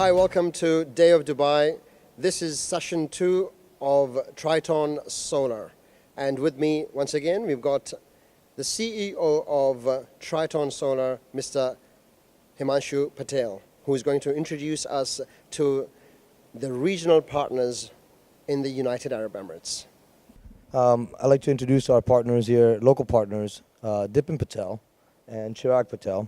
Hi, welcome to Day of Dubai. This is session 2 of Triton Solar. And with me, once again, we've got the CEO of Triton Solar, Mr. Himanshu Patel, who is going to introduce us to the regional partners in the United Arab Emirates. I'd like to introduce our partners here, local partners, Dipin Patel and Chirag Patel.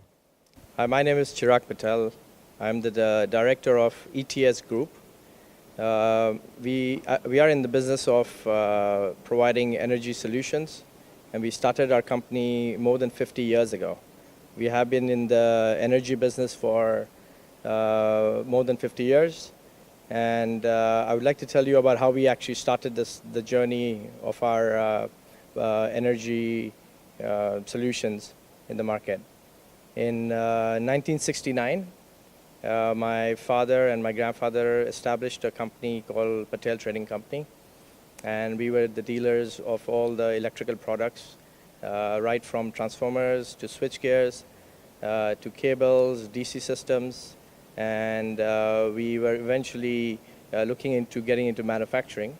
Hi, my name is Chirag Patel. I'm the director of ETS Group. We are in the business of providing energy solutions, and we started our company more than 50 years ago. We have been in the energy business for more than 50 years, and I would like to tell you about how we actually started the journey of our energy solutions in the market. In 1969, my father and my grandfather established a company called Patel Trading Company, and we were the dealers of all the electrical products, right from transformers to switchgears, to cables, DC systems, and we were eventually looking into getting into manufacturing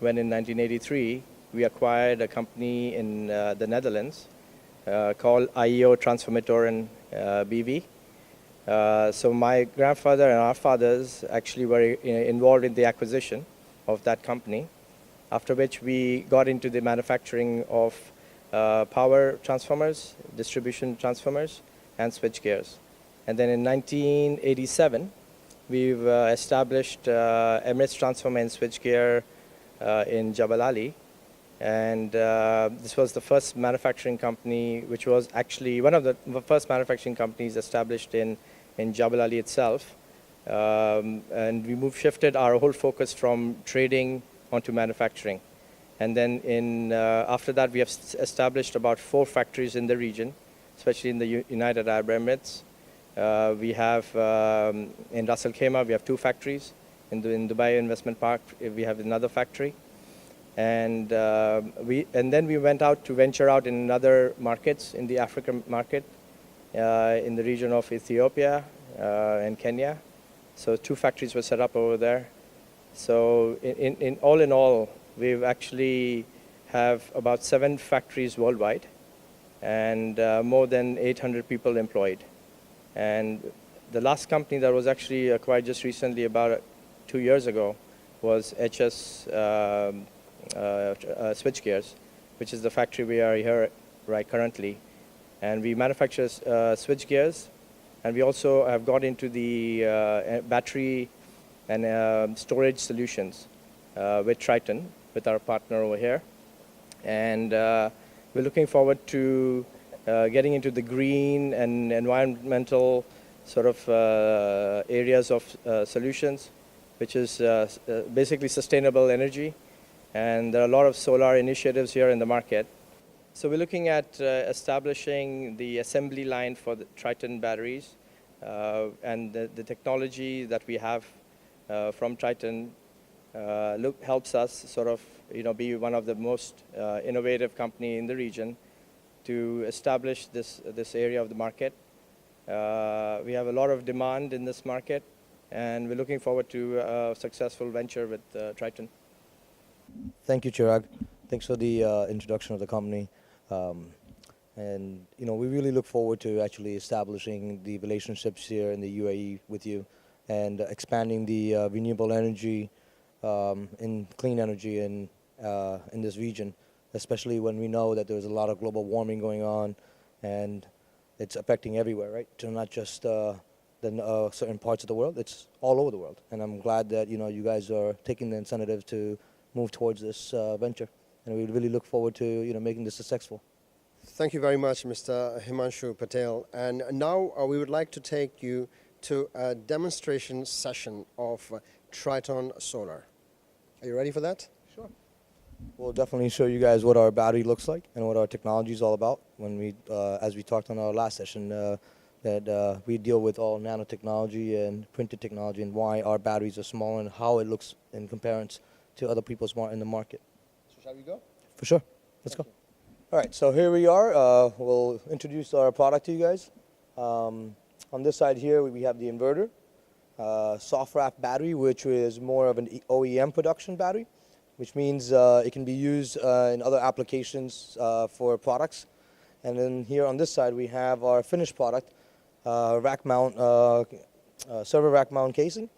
when in 1983 we acquired a company in the Netherlands called IEO Transformatoren BV. So my grandfather and our fathers actually were involved in the acquisition of that company, after which we got into the manufacturing of power transformers, distribution transformers, and switchgears. And then in 1987, we've established Emirates Transformers Switchgear in Jabal Ali. And this was the first manufacturing company, which was actually one of the first manufacturing companies established in Jabal Ali itself. And we shifted our whole focus from trading onto manufacturing. And then after that, we have established about 4 factories in the region, especially in the United Arab Emirates. We have in Ras Al Khaimah, we have 2 factories. In Dubai Investment Park, we have another factory. And then we went out to venture out in other markets, in the African market, in the region of Ethiopia and Kenya. So 2 factories were set up over there. So in all, we've actually have about 7 factories worldwide and more than 800 people employed. And the last company that was actually acquired just recently, about 2 years ago, was HS Switchgears, which is the factory we are here right currently. And we manufacture switchgears, and we also have got into the battery and storage solutions with Triton, with our partner over here. And we're looking forward to getting into the green and environmental sort of areas of solutions, which is basically sustainable energy. And there are a lot of solar initiatives here in the market. So we're looking at establishing the assembly line for the Triton batteries, and the technology that we have from Triton helps us sort of be one of the most innovative company in the region to establish this area of the market. We have a lot of demand in this market, and we're looking forward to a successful venture with Triton. Thank you, Chirag. Thanks for the introduction of the company. And we really look forward to actually establishing the relationships here in the UAE with you, and expanding the renewable energy and clean energy in this region, especially when we know that there's a lot of global warming going on, and it's affecting everywhere, right? So not just certain parts of the world, it's all over the world. And I'm glad that you guys are taking the incentive to move towards this venture, and we really look forward to making this successful. Thank you very much, Mr. Himanshu Patel. And now we would like to take you to a demonstration session of Triton Solar. Are you ready for that? Sure. We'll definitely show you guys what our battery looks like and what our technology is all about. When we, as we talked on our last session, that we deal with all nanotechnology and printed technology, and why our batteries are small and how it looks in comparison to other people's in the market. So shall we go? For sure. Let's go. All right, so here we are. We'll introduce our product to you guys. On this side here, we have the inverter. soft wrap battery, which is more of an OEM production battery, which means it can be used in other applications for products. And then here on this side, we have our finished product, rack mount, server rack mount casing.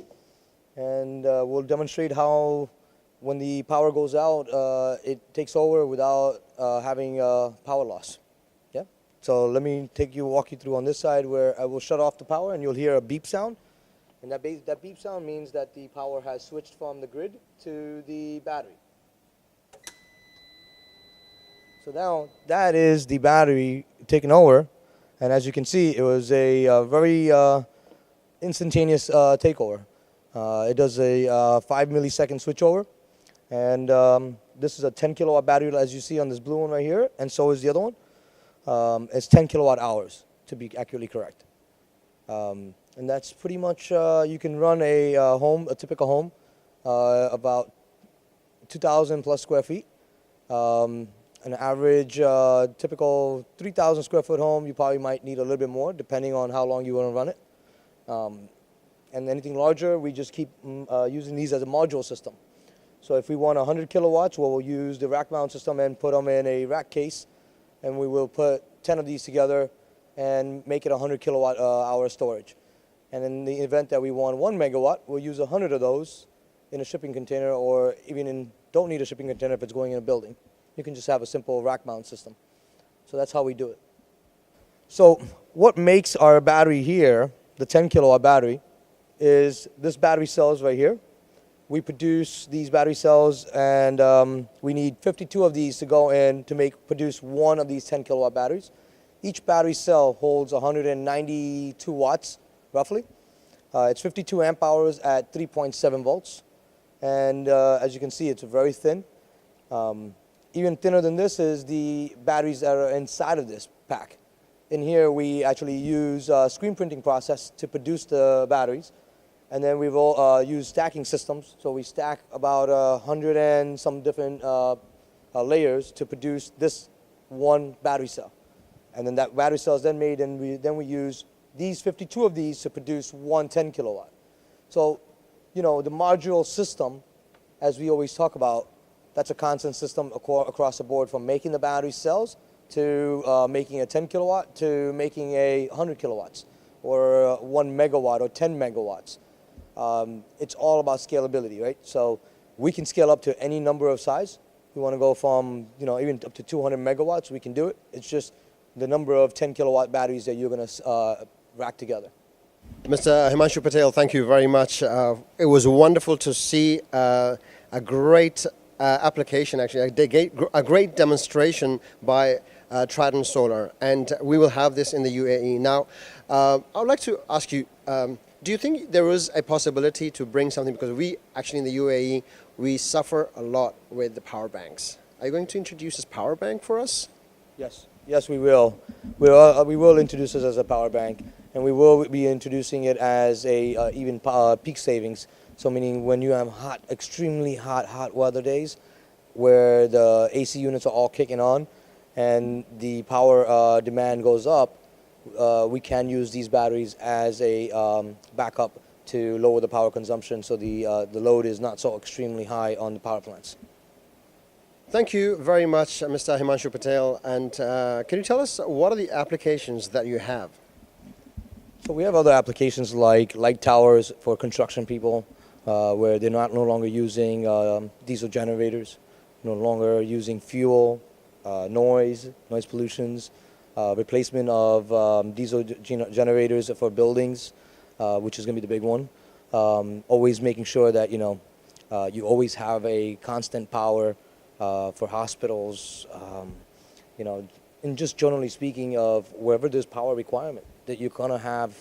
And we'll demonstrate how when the power goes out, it takes over without having power loss. Yeah. So let me walk you through on this side where I will shut off the power and you'll hear a beep sound. And that beep sound means that the power has switched from the grid to the battery. So now that is the battery taking over. And as you can see, it was a very instantaneous takeover. It does a 5 millisecond switchover. And this is a 10 kilowatt battery, as you see on this blue one right here. And so is the other one. It's 10 kilowatt hours, to be accurately correct. And that's pretty much, you can run a typical home, about 2,000 plus square feet. An average typical 3,000 square foot home, you probably might need a little bit more depending on how long you want to run it. And anything larger, we just keep using these as a module system. So if we want 100 kilowatts, we'll use the rack mount system and put them in a rack case, and we will put 10 of these together and make it 100 kilowatt hour storage. And in the event that we want 1 megawatt, we'll use 100 of those in a shipping container, or even don't need a shipping container if it's going in a building. You can just have a simple rack mount system. So that's how we do it. So what makes our battery here, the 10 kilowatt battery, is this battery cells right here. We produce these battery cells, and we need 52 of these to go in to produce one of these 10 kilowatt batteries. Each battery cell holds 192 watts, roughly. It's 52 amp hours at 3.7 volts. And as you can see, it's very thin. Even thinner than this is the batteries that are inside of this pack. In here, we actually use a screen printing process to produce the batteries. And then we've all used stacking systems. So we stack about 100 and some different layers to produce this one battery cell. And then that battery cell is then made, and we use these 52 of these to produce one 10 kilowatt. So, you know, the modular system, as we always talk about, that's a constant system across the board, from making the battery cells to making a 10 kilowatt to making a 100 kilowatts or 1 megawatt or 10 megawatts. It's all about scalability, right? So we can scale up to any number of size. We want to go from, you know, even up to 200 megawatts, we can do it. It's just the number of 10 kilowatt batteries that you're going to rack together. Mr. Himanshu Patel, thank you very much. It was wonderful to see a great application, actually, a great demonstration by Triton Solar, and we will have this in the UAE. Now, I would like to ask you, do you think there is a possibility to bring something, because we actually in the UAE, we suffer a lot with the power banks. Are you going to introduce this power bank for us? Yes. Yes, we will. We will introduce this as a power bank, and we will be introducing it as a even peak savings. So meaning when you have extremely hot weather days, where the AC units are all kicking on, and the power demand goes up, we can use these batteries as a backup to lower the power consumption, so the load is not so extremely high on the power plants. Thank you very much, Mr. Himanshu Patel. And can you tell us what are the applications that you have? So we have other applications like light towers for construction people, where they're no longer using diesel generators, no longer using fuel, noise pollutions, replacement of diesel generators for buildings, which is going to be the big one. Always making sure that, you know, you always have a constant power for hospitals, you know, and just generally speaking of wherever there's power requirement, that you're going to have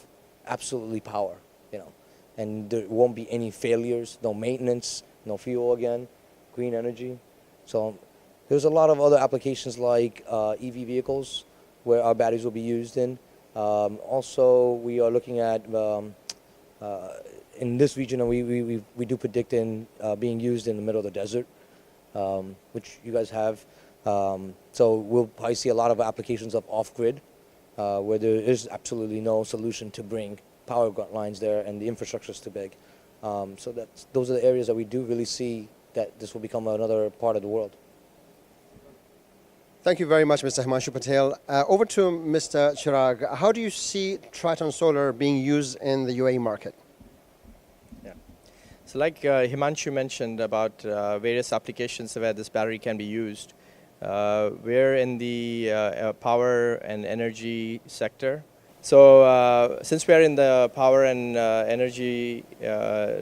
absolutely power, you know, and there won't be any failures, no maintenance, no fuel again, green energy. So there's a lot of other applications like EV vehicles where our batteries will be used in. Also, we are looking at, in this region, we do predict in being used in the middle of the desert, which you guys have. So we'll probably see a lot of applications of off-grid, where there is absolutely no solution to bring power lines there, and the infrastructure is too big. So those are the areas that we do really see that this will become another part of the world. Thank you very much, Mr. Himanshu Patel. Over to Mr. Chirag. How do you see Triton Solar being used in the UAE market? Yeah. So like Himanshu mentioned about various applications where this battery can be used, we're in the power and energy sector. So since we're in the power and energy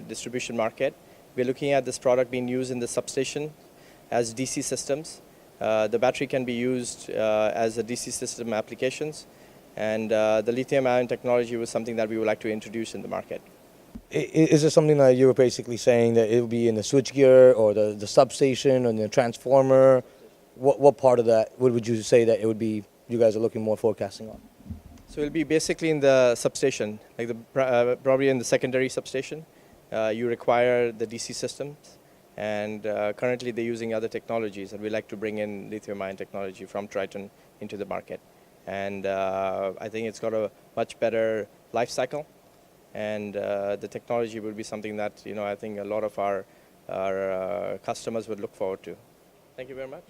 distribution market, we're looking at this product being used in the substation as DC systems. The battery can be used as a DC system applications, and the lithium-ion technology was something that we would like to introduce in the market. Is it something that you were basically saying that it would be in the switchgear or the substation or the transformer? What part of that would you say that it would be you guys are looking more forecasting on? So it'll be basically in the substation, like probably in the secondary substation. You require the DC systems, and currently they're using other technologies, and we like to bring in lithium-ion technology from Triton into the market. And I think it's got a much better life cycle, and the technology will be something that I think a lot of our customers would look forward to. Thank you very much.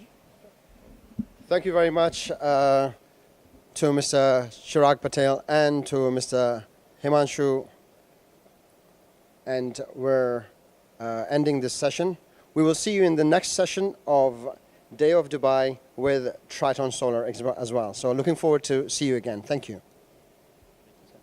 Thank you very much to Mr. Chirag Patel and to Mr. Himanshu. And we're ending this session. We will see you in the next session of Day of Dubai with Triton Solar as well. So looking forward to see you again. Thank you.